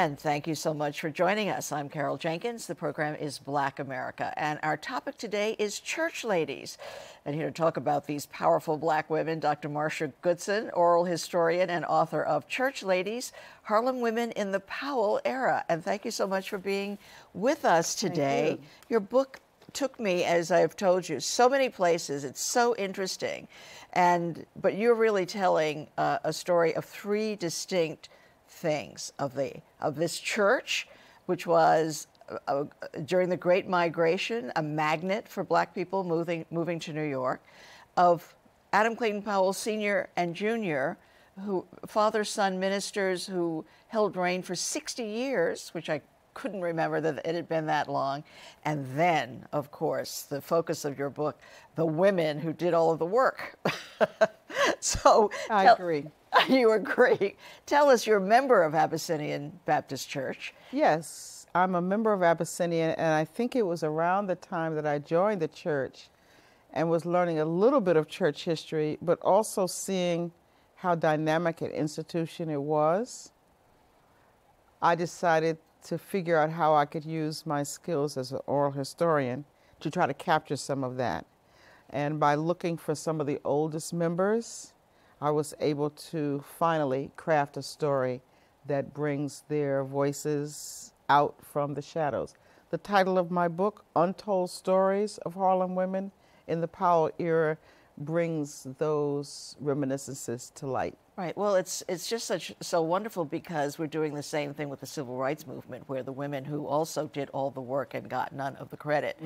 And thank you so much for joining us. I'm Carol Jenkins. The program is Black America, and our topic today is church ladies. And here to talk about these powerful Black women, Dr. Martia Goodson, oral historian and author of Church Ladies, Harlem Women in the Powell Era. And thank you so much for being with us today. Your book took me, as I've told you, so many places. It's so interesting. But you're really telling a story of three distinct things of this church, which was during the Great Migration a magnet for Black people moving to New York, of Adam Clayton Powell Sr. and Jr., who father-son ministers who held reign for 60 years, which I couldn't remember that it had been that long, and then, of course, the focus of your book, the women who did all of the work. So I agree. You agree. Tell us, you're a member of Abyssinian Baptist Church. Yes, I'm a member of Abyssinian, and I think it was around the time that I joined the church and was learning a little bit of church history, but also seeing how dynamic an institution it was. I decided to figure out how I could use my skills as an oral historian to try to capture some of that. And by looking for some of the oldest members, I was able to finally craft a story that brings their voices out from the shadows. The title of my book, Untold Stories of Harlem Women in the Powell Era, brings those reminiscences to light. Right. Well, it's just so wonderful because we're doing the same thing with the civil rights movement, where the women who also did all the work and got none of the credit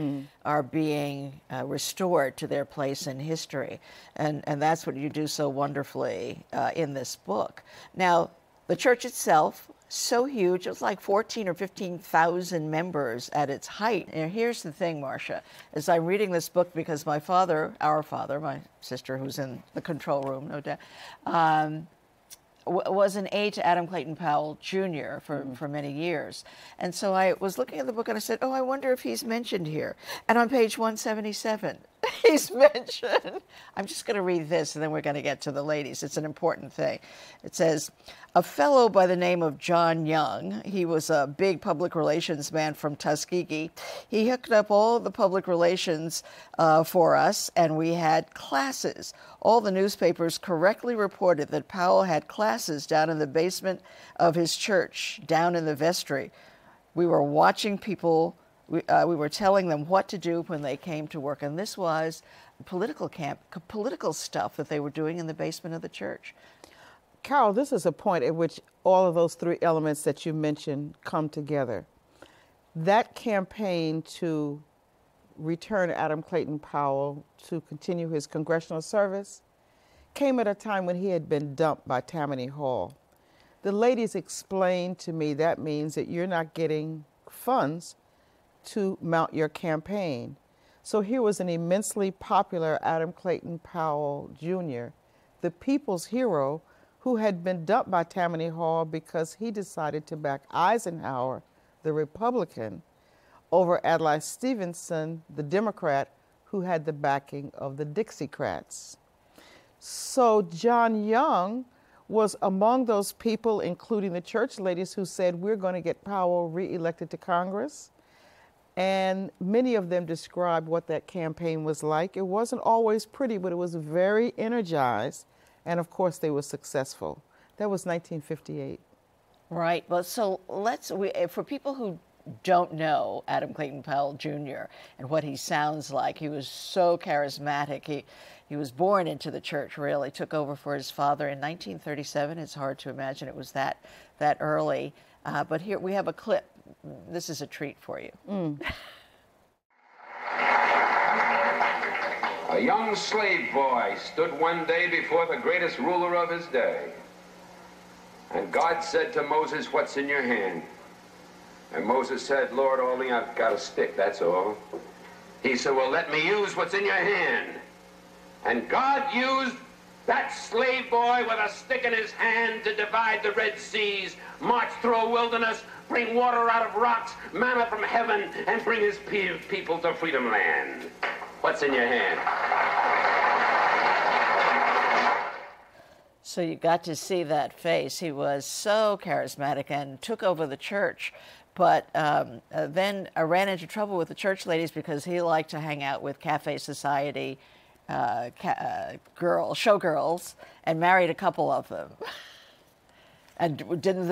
are being restored to their place in history. And that's what you do so wonderfully in this book. Now, the church itself, so huge, it was like 14 or 15,000 members at its height. And here's the thing, Martia, as I'm reading this book, because my father, my sister who's in the control room, no doubt, was an aide to Adam Clayton Powell Jr. for many years. And so I was looking at the book and I said, oh, I wonder if he's mentioned here. And on page 177, he's mentioned. I'm just going to read this and then we're going to get to the ladies. It's an important thing. It says, a fellow by the name of John Young, he was a big public relations man from Tuskegee. He hooked up all the public relations for us, and we had classes. All the newspapers correctly reported that Powell had classes down in the basement of his church, down in the vestry. We were watching people. We were telling them what to do when they came to work, and this was political stuff that they were doing in the basement of the church. Carol, this is a point at which all of those three elements that you mentioned come together. That campaign to return Adam Clayton Powell to continue his congressional service came at a time when he had been dumped by Tammany Hall. The ladies explained to me that means that you're not getting funds to mount your campaign. So here was an immensely popular Adam Clayton Powell Jr., the people's hero, who had been dumped by Tammany Hall because he decided to back Eisenhower, the Republican, over Adlai Stevenson, the Democrat, who had the backing of the Dixiecrats. So John Young was among those people, including the church ladies, who said, we're going to get Powell reelected to Congress. And many of them described what that campaign was like. It wasn't always pretty, but it was very energized. And of course, they were successful. That was 1958. Right. Well, so for people who don't know Adam Clayton Powell Jr. and what he sounds like, he was so charismatic. He was born into the church, really, took over for his father in 1937. It's hard to imagine it was that early. But here we have a clip. This is a treat for you. A young slave boy stood one day before the greatest ruler of his day. And God said to Moses, what's in your hand? And Moses said, Lord, only I've got a stick, that's all. He said, well, let me use what's in your hand. And God used that slave boy with a stick in his hand to divide the Red Seas, march through a wilderness, bring water out of rocks, manna from heaven, and bring his people to Freedom Land. What's in your hand? So you got to see that face. He was so charismatic and took over the church. But then I ran into trouble with the church ladies because he liked to hang out with Cafe Society showgirls, and married a couple of them. And didn't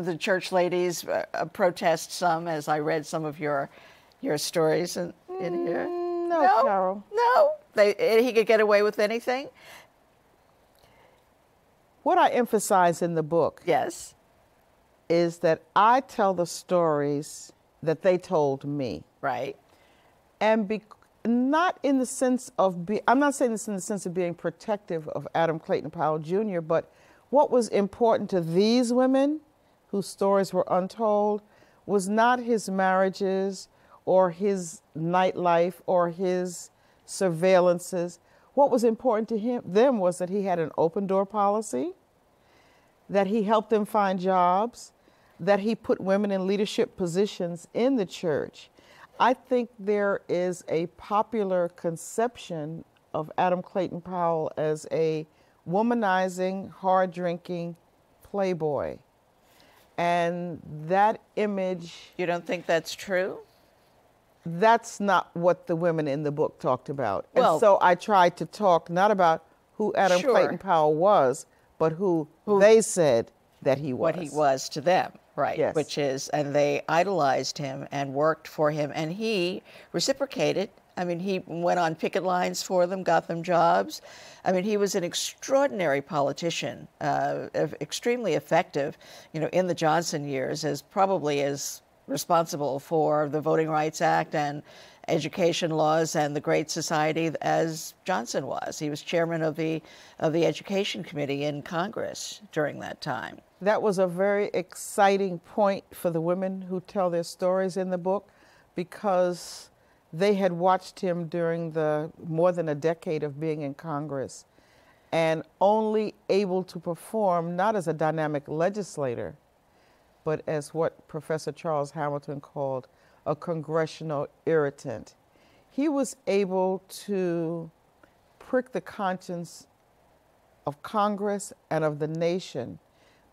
the church ladies protest some, as I read some of your stories in here? No, Carol. No, he could get away with anything. What I emphasize in the book, yes, is that I tell the stories that they told me. Right. And not in the sense of I'm not saying this in the sense of being protective of Adam Clayton Powell Jr., but what was important to these women whose stories were untold was not his marriages or his nightlife or his surveillances. What was important to them was that he had an open door policy, that he helped them find jobs, that he put women in leadership positions in the church. I think there is a popular conception of Adam Clayton Powell as a womanizing, hard-drinking playboy. And that image... You don't think that's true? That's not what the women in the book talked about. Well, and so I tried to talk not about who Adam Clayton Powell was, but who they said that he was. What he was to them, right. Yes. Which is, and they idolized him and worked for him, and he reciprocated. I mean, he went on picket lines for them, got them jobs. I mean, he was an extraordinary politician, extremely effective, in the Johnson years, probably as responsible for the Voting Rights Act and education laws and the Great Society as Johnson was. He was chairman of the Education Committee in Congress during that time. That was a very exciting point for the women who tell their stories in the book, because they had watched him during the more than a decade of being in Congress, and only able to perform not as a dynamic legislator, but as what Professor Charles Hamilton called a congressional irritant. He was able to prick the conscience of Congress and of the nation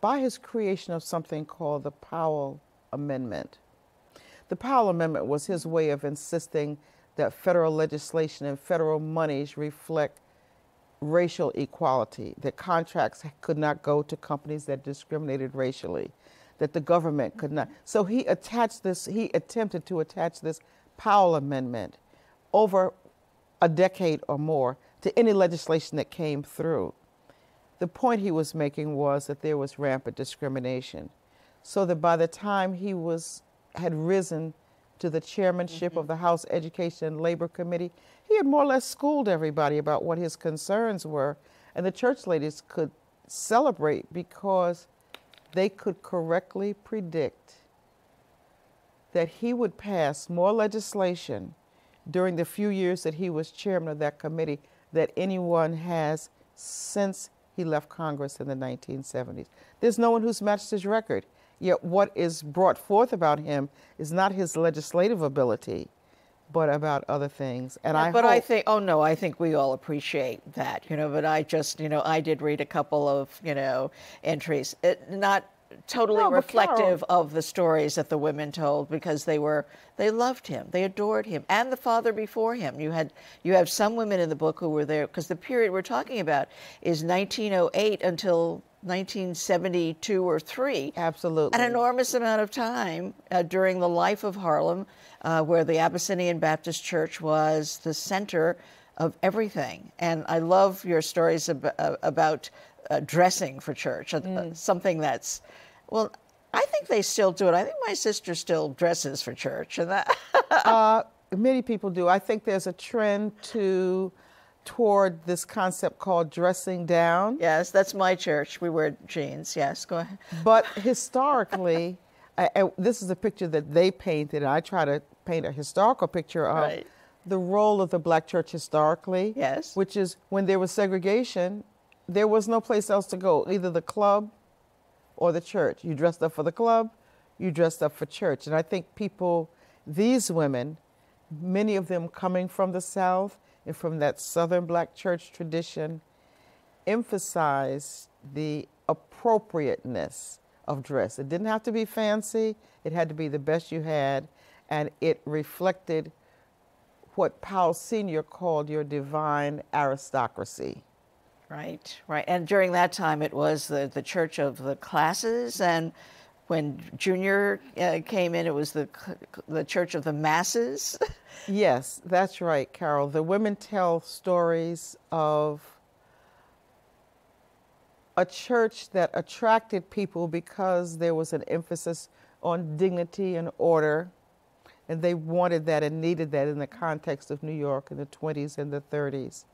by his creation of something called the Powell Amendment. The Powell Amendment was his way of insisting that federal legislation and federal monies reflect racial equality, that contracts could not go to companies that discriminated racially, that the government could not. So he attempted to attach this Powell Amendment over a decade or more to any legislation that came through. The point he was making was that there was rampant discrimination, so that by the time he had risen to the chairmanship of the House Education and Labor Committee, he had more or less schooled everybody about what his concerns were, and the church ladies could celebrate because they could correctly predict that he would pass more legislation during the few years that he was chairman of that committee than anyone has since he left Congress in the 1970s. There's no one who's matched his record. Yet what is brought forth about him is not his legislative ability, but about other things. And I think we all appreciate that, but I just, I did read a couple of, entries, not totally reflective of the stories that the women told, because they loved him, they adored him, and the father before him. You have some women in the book who were there, because the period we're talking about is 1908 until 1972 or 3. Absolutely. An enormous amount of time during the life of Harlem, where the Abyssinian Baptist Church was the center of everything. And I love your stories about dressing for church, something that's, well, I think they still do it. I think my sister still dresses for church. And that many people do. I think there's a trend toward this concept called dressing down. Yes, that's my church. We wear jeans. Yes, go ahead. But historically, this is a picture that they painted, and I try to paint a historical picture of the role of the black church historically. Yes. Which is, when there was segregation, there was no place else to go, either the club or the church. You dressed up for the club, you dressed up for church. And I think these women, many of them coming from the South, and from that Southern black church tradition, emphasized the appropriateness of dress. It didn't have to be fancy. It had to be the best you had, and it reflected what Powell Sr. called your divine aristocracy. Right, right. And during that time, it was the church of the classes, and when Junior came in, it was the church of the masses. Yes, that's right, Carol. The women tell stories of a church that attracted people because there was an emphasis on dignity and order, and they wanted that and needed that in the context of New York in the 20s and the 30s.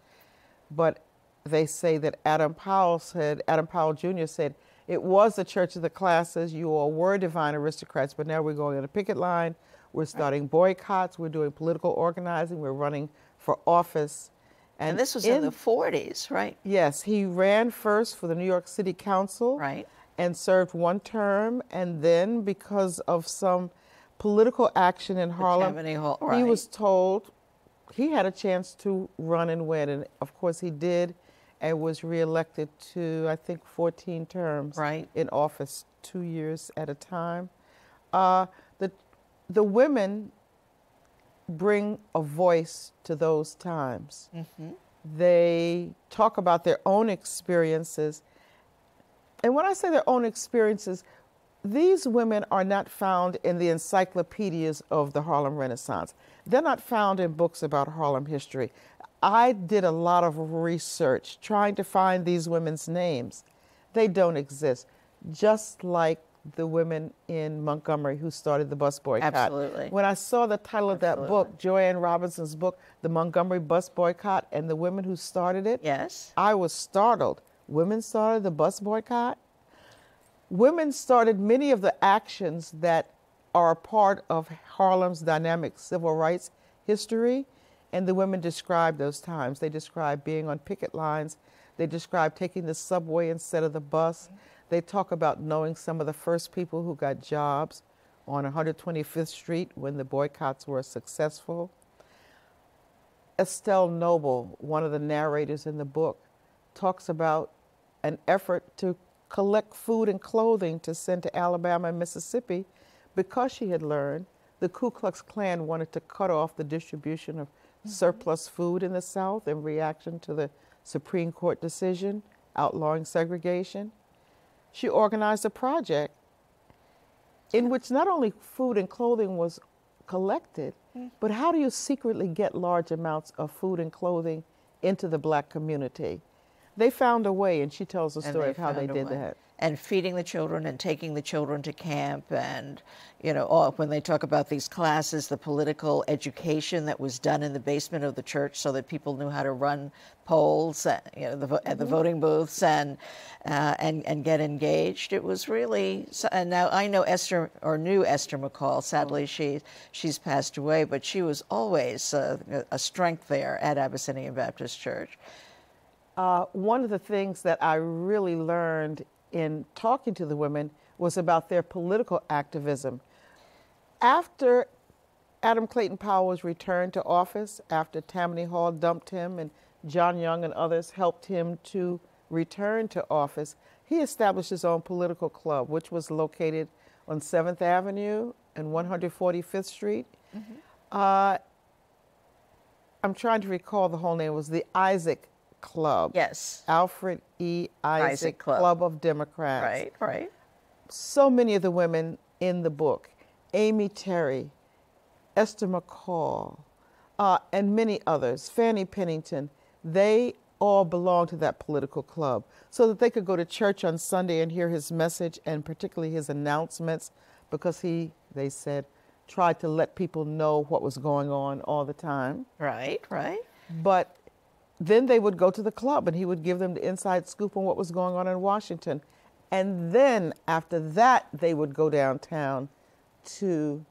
But they say that Adam Powell Jr. said, it was the church of the classes, you all were divine aristocrats, but now we're going on a picket line, we're starting boycotts, we're doing political organizing, we're running for office. And this was in the 40s, right? Yes, he ran first for the New York City Council. Right. And served one term, and then because of some political action in Harlem, Right. he was told he had a chance to run and win, and of course he did, and was reelected to, I think, 14 terms in office, 2 years at a time. The women bring a voice to those times. Mm-hmm. They talk about their own experiences. And when I say their own experiences, these women are not found in the encyclopedias of the Harlem Renaissance. They're not found in books about Harlem history. I did a lot of research trying to find these women's names. They don't exist, just like the women in Montgomery who started the bus boycott. Absolutely. When I saw the title of that book, Joanne Robinson's book, The Montgomery Bus Boycott, and the women who started it, yes, I was startled. Women started the bus boycott. Women started many of the actions that are a part of Harlem's dynamic civil rights history, and the women describe those times. They describe being on picket lines. They describe taking the subway instead of the bus. They talk about knowing some of the first people who got jobs on 125th Street when the boycotts were successful. Estelle Noble, one of the narrators in the book, talks about an effort to collect food and clothing to send to Alabama and Mississippi because she had learned the Ku Klux Klan wanted to cut off the distribution of surplus food in the South in reaction to the Supreme Court decision outlawing segregation. She organized a project in which not only food and clothing was collected, but how do you secretly get large amounts of food and clothing into the Black community? They found a way, and she tells the story of how they did that. And feeding the children and taking the children to camp, and, you know, when they talk about these classes, the political education that was done in the basement of the church so that people knew how to run polls, you know, at the voting booths and get engaged. It was really, and now I know Esther, or knew Esther McCall. Sadly, she's passed away, but she was always a strength there at Abyssinian Baptist Church. One of the things that I really learned in talking to the women was about their political activism. After Adam Clayton Powell was returned to office, after Tammany Hall dumped him and John Young and others helped him to return to office, he established his own political club, which was located on 7th Avenue and 145th Street. Mm-hmm. I'm trying to recall the whole name. It was the Isaac Club. Yes. Alfred E. Isaac Club of Democrats. Right, right. So many of the women in the book, Amy Terry, Esther McCall, and many others, Fannie Pennington, they all belonged to that political club so that they could go to church on Sunday and hear his message, and particularly his announcements, because he, they said, tried to let people know what was going on all the time. Right, right. But then they would go to the club and he would give them the inside scoop on what was going on in Washington. And then after that, they would go downtown to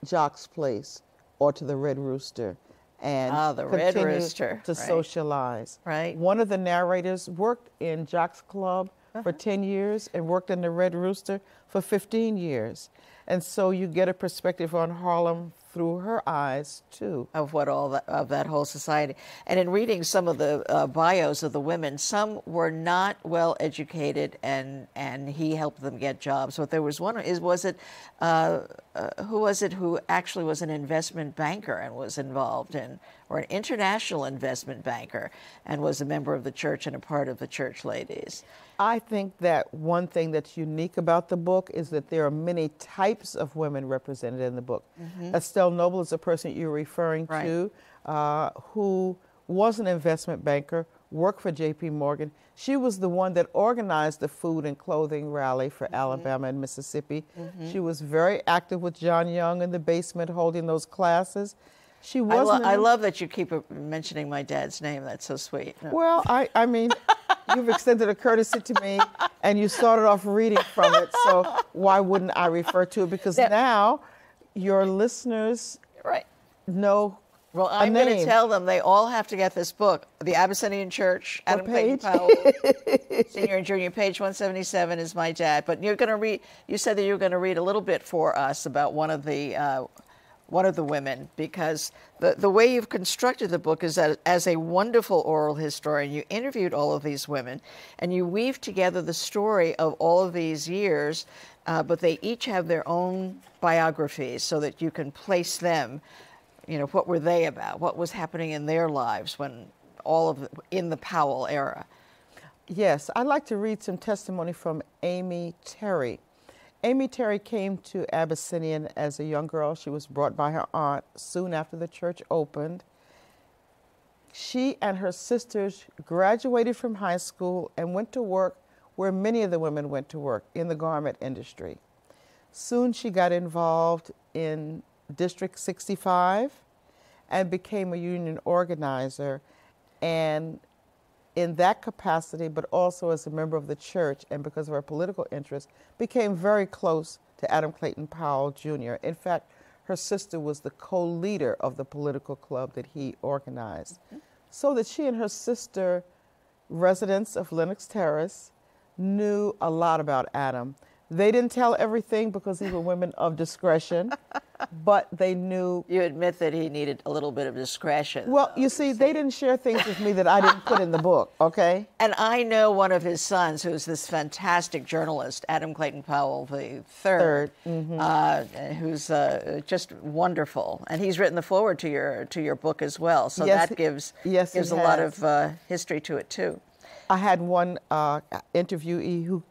Jock's Place or to the Red Rooster and continue to socialize. Right. One of the narrators worked in Jock's Club for 10 years and worked in the Red Rooster for 15 years. And so you get a perspective on Harlem through her eyes, too. Of what all that, of that whole society. And in reading some of the bios of the women, some were not well educated, and he helped them get jobs. But there was one, who was it who actually was an investment banker and was involved in, or an international investment banker, and was a member of the church and a part of the church ladies? I think that one thing that's unique about the book is that there are many types of women represented in the book. Estelle Noble is the person you're referring to, who was an investment banker, worked for J.P. Morgan. She was the one that organized the food and clothing rally for Alabama and Mississippi. She was very active with John Young in the basement holding those classes. She wasn't. I love that you keep mentioning my dad's name. That's so sweet. Well, I mean, you've extended a courtesy to me, and you started off reading from it, so why wouldn't I refer to it? Because now your listeners know. Well, I'm going to tell them they all have to get this book, The Abyssinian Church, Adam Clayton Powell, Senior and Junior, page 177 is my dad. But you're going to read. You said that you were going to read a little bit for us about one of the women, because the way you've constructed the book is that as a wonderful oral historian, you interviewed all of these women, and you weave together the story of all of these years, but they each have their own biographies so that you can place them. You know, what were they about? What was happening in their lives when in the Powell era? Yes, I'd like to read some testimony from Amy Terry. Amy Terry came to Abyssinian as a young girl. She was brought by her aunt soon after the church opened. She and her sisters graduated from high school and went to work where many of the women went to work, in the garment industry. Soon she got involved in District 65 and became a union organizer, and in that capacity, but also as a member of the church and because of her political interests, became very close to Adam Clayton Powell Jr. In fact, her sister was the co-leader of the political club that he organized. So that she and her sister, residents of Lenox Terrace, knew a lot about Adam. They didn't tell everything because these were women of discretion, but they knew. You admit that he needed a little bit of discretion. Well, you see, they didn't share things with me that I didn't put in the book, okay? And I know one of his sons, who's this fantastic journalist, Adam Clayton Powell the third, who's just wonderful. And he's written the foreword to your book as well. So yes, that gives a lot of history to it, too. I had one interviewee who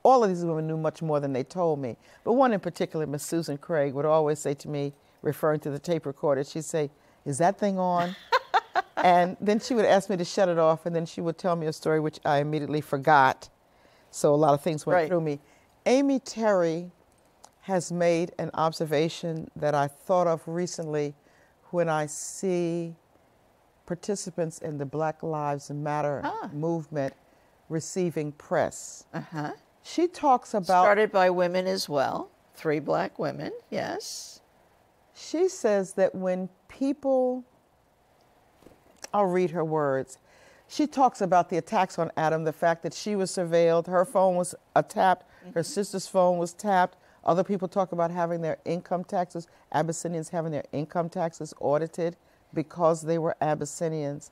all of these women knew much more than they told me. But one in particular, Miss Susan Craig, would always say to me, referring to the tape recorder, she'd say, "Is that thing on?" And then she would ask me to shut it off, and then she would tell me a story which I immediately forgot. So a lot of things went through me. Amy Terry has made an observation that I thought of recently when I see participants in the Black Lives Matter movement receiving press. She talks about... Started by women as well. 3 black women, yes. She says that when people... I'll read her words. She talks about the attacks on Adam, the fact that she was surveilled, her phone was tapped, her sister's phone was tapped. Other people talk about having their income taxes, Abyssinians having their income taxes audited because they were Abyssinians.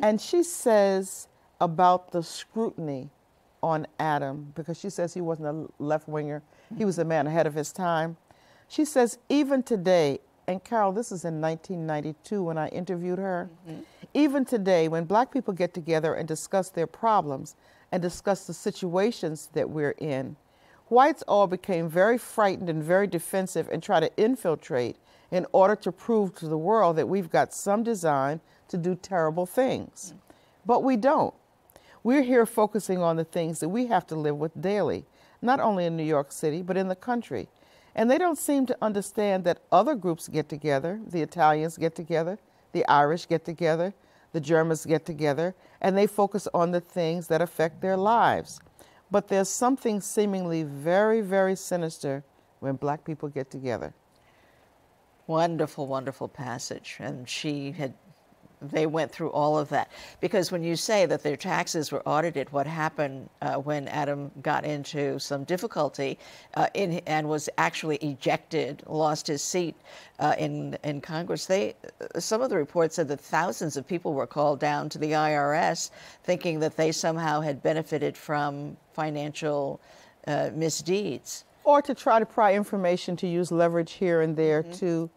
And she says about the scrutiny on Adam, because she says he wasn't a left-winger. He was a man ahead of his time. She says even today, and Carol, this is in 1992 when I interviewed her, even today when black people get together and discuss their problems and discuss the situations that we're in, whites all became very frightened and very defensive and try to infiltrate in order to prove to the world that we've got some design to do terrible things. But we don't. We're here focusing on the things that we have to live with daily, not only in New York City, but in the country. And they don't seem to understand that other groups get together, the Italians get together, the Irish get together, the Germans get together, and they focus on the things that affect their lives. But there's something seemingly very, very sinister when black people get together. Wonderful, wonderful passage. And she had they went through all of that. Because when you say that their taxes were audited, what happened when Adam got into some difficulty and was actually ejected, lost his seat in Congress, some of the reports said that thousands of people were called down to the IRS thinking that they somehow had benefited from financial misdeeds. Or to try to pry information, to use leverage here and there to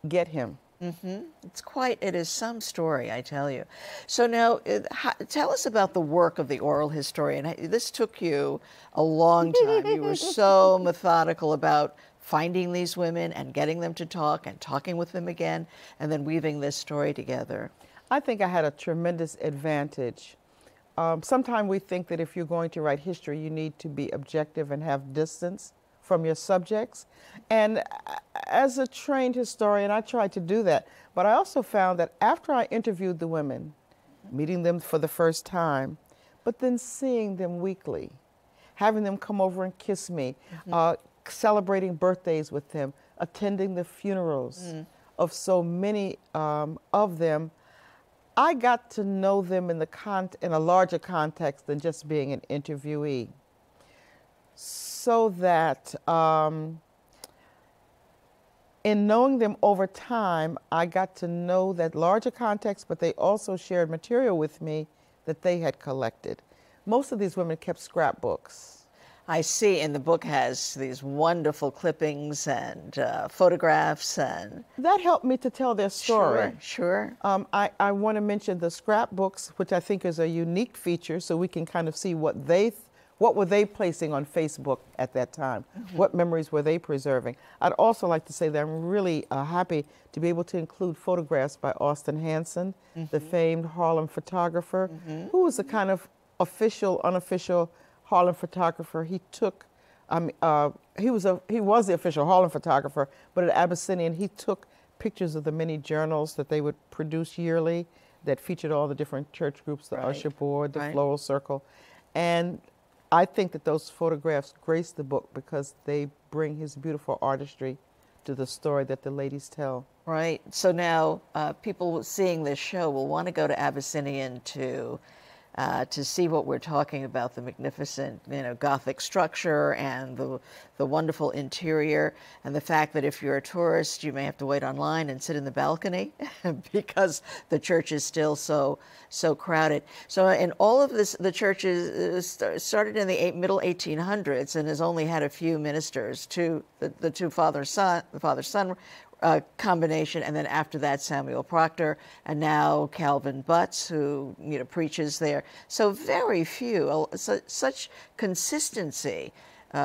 get him. It is some story, I tell you. So now, tell us about the work of the oral historian. This took you a long time. You were so methodical about finding these women and getting them to talk and talking with them again and then weaving this story together. I think I had a tremendous advantage. Sometimes we think that if you're going to write history, you need to be objective and have distance from your subjects. And as a trained historian, I tried to do that. But I also found that after I interviewed the women, meeting them for the first time, but then seeing them weekly, having them come over and kiss me, celebrating birthdays with them, attending the funerals of so many of them, I got to know them in a larger context than just being an interviewee. So that in knowing them over time, I got to know that larger context, but they also shared material with me that they had collected. Most of these women kept scrapbooks. I see, and the book has these wonderful clippings and photographs, and that helped me to tell their story. Sure. I want to mention the scrapbooks, which I think is a unique feature, so we can kind of see what were they placing on Facebook at that time? What memories were they preserving? I'd also like to say that I'm really happy to be able to include photographs by Austin Hanson, the famed Harlem photographer, who was a kind of official, unofficial Harlem photographer. He took, he was the official Harlem photographer, but at Abyssinian, he took pictures of the many journals that they would produce yearly that featured all the different church groups, the usher board, the floral circle. And I think that those photographs grace the book because they bring his beautiful artistry to the story that the ladies tell. Right. So now people seeing this show will want to go to Abyssinian to see what we're talking about, the magnificent, Gothic structure and the wonderful interior, and the fact that if you're a tourist, you may have to wait online and sit in the balcony because the church is still so crowded. So in all of this, the church started in the middle 1800s and has only had a few ministers, the two father-son combination, and then after that Samuel Proctor, and now Calvin Butts, who preaches there. So very few, such consistency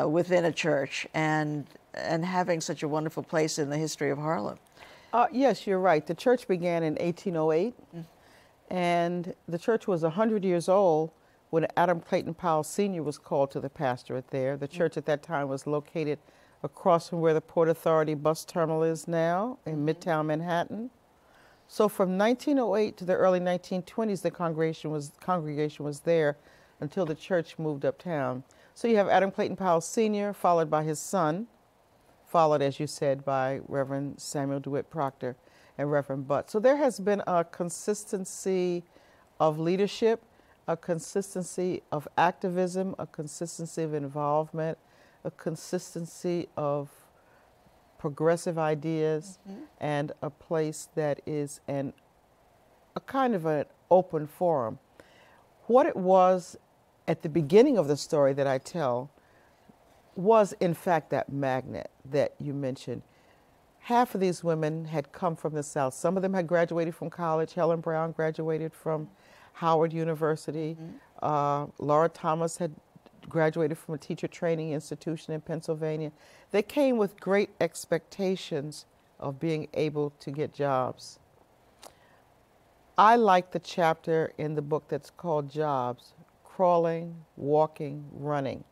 within a church, and having such a wonderful place in the history of Harlem. Yes, you're right. The church began in 1808, and the church was 100 years old when Adam Clayton Powell Sr. was called to the pastorate there. The church at that time was located across from where the Port Authority bus terminal is now in Midtown Manhattan. So from 1908 to the early 1920s, the congregation was there until the church moved uptown. So you have Adam Clayton Powell Sr., followed by his son, followed, as you said, by Reverend Samuel DeWitt Proctor and Reverend Butt. So there has been a consistency of leadership, a consistency of activism, a consistency of involvement, a consistency of progressive ideas, and a place that is a kind of an open forum. What it was at the beginning of the story that I tell was, in fact, that magnet that you mentioned. Half of these women had come from the South. Some of them had graduated from college. Helen Brown graduated from Howard University. Laura Thomas had graduated from a teacher training institution in Pennsylvania. They came with great expectations of being able to get jobs. I like the chapter in the book that's called Jobs: Crawling, Walking, Running.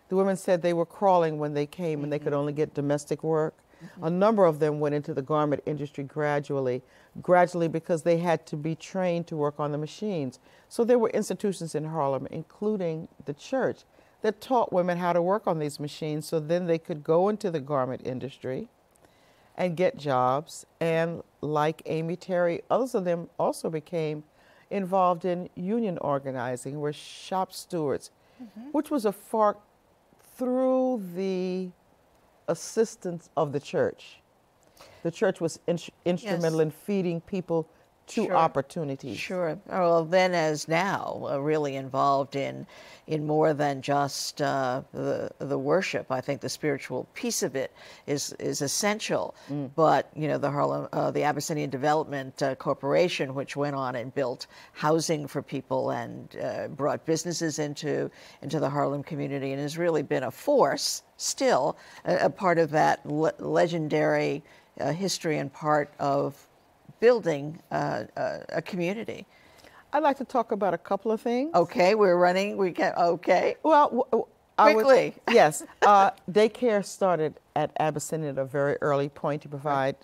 The women said they were crawling when they came and they could only get domestic work. A number of them went into the garment industry gradually because they had to be trained to work on the machines. So there were institutions in Harlem, including the church, that taught women how to work on these machines so then they could go into the garment industry and get jobs. And like Amy Terry, others of them also became involved in union organizing, were shop stewards, which was a far through the assistance of the church. The church was instrumental in feeding people to opportunities. Sure. Well, then as now, really involved in more than just the worship. I think the spiritual piece of it is essential. But you know, the Harlem, the Abyssinian Development Corporation, which went on and built housing for people and brought businesses into the Harlem community, and has really been a force still, a part of that legendary history and part of building a community. I'd like to talk about a couple of things. Okay, we're running. We can. Okay. Well, quickly. Yes. Daycare started at Abyssinian at a very early point to provide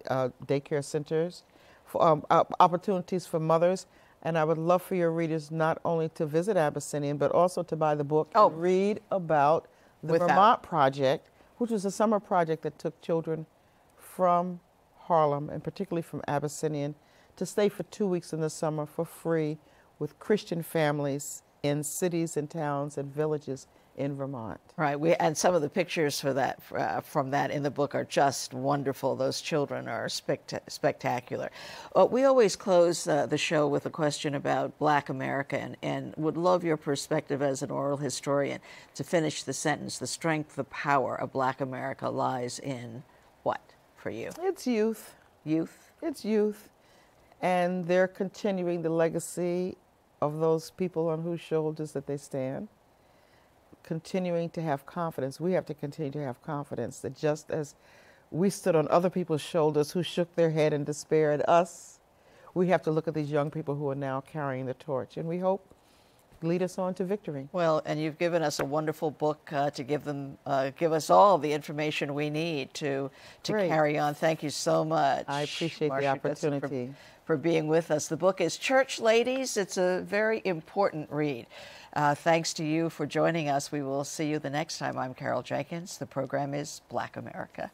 daycare centers, for, opportunities for mothers. And I would love for your readers not only to visit Abyssinian, but also to buy the book and read about the Vermont Project, which was a summer project that took children from Harlem, and particularly from Abyssinian, to stay for 2 weeks in the summer for free with Christian families in cities and towns and villages in Vermont. Right, and some of the pictures for that from that in the book are just wonderful. Those children are spectacular. We always close the show with a question about Black America, and would love your perspective as an oral historian to finish the sentence. The strength, the power of Black America lies in what for you? It's youth. Youth? It's youth. And they're continuing the legacy of those people on whose shoulders that they stand. Continuing to have confidence. We have to continue to have confidence that just as we stood on other people's shoulders who shook their head in despair at us, we have to look at these young people who are now carrying the torch, and we hope lead us on to victory. Well, and you've given us a wonderful book to give us all the information we need to carry on. Thank you so much. I appreciate Martia the opportunity. For being with us. The book is Church Ladies. It's a very important read. Thanks to you for joining us. We will see you the next time. I'm Carol Jenkins. The program is Black America.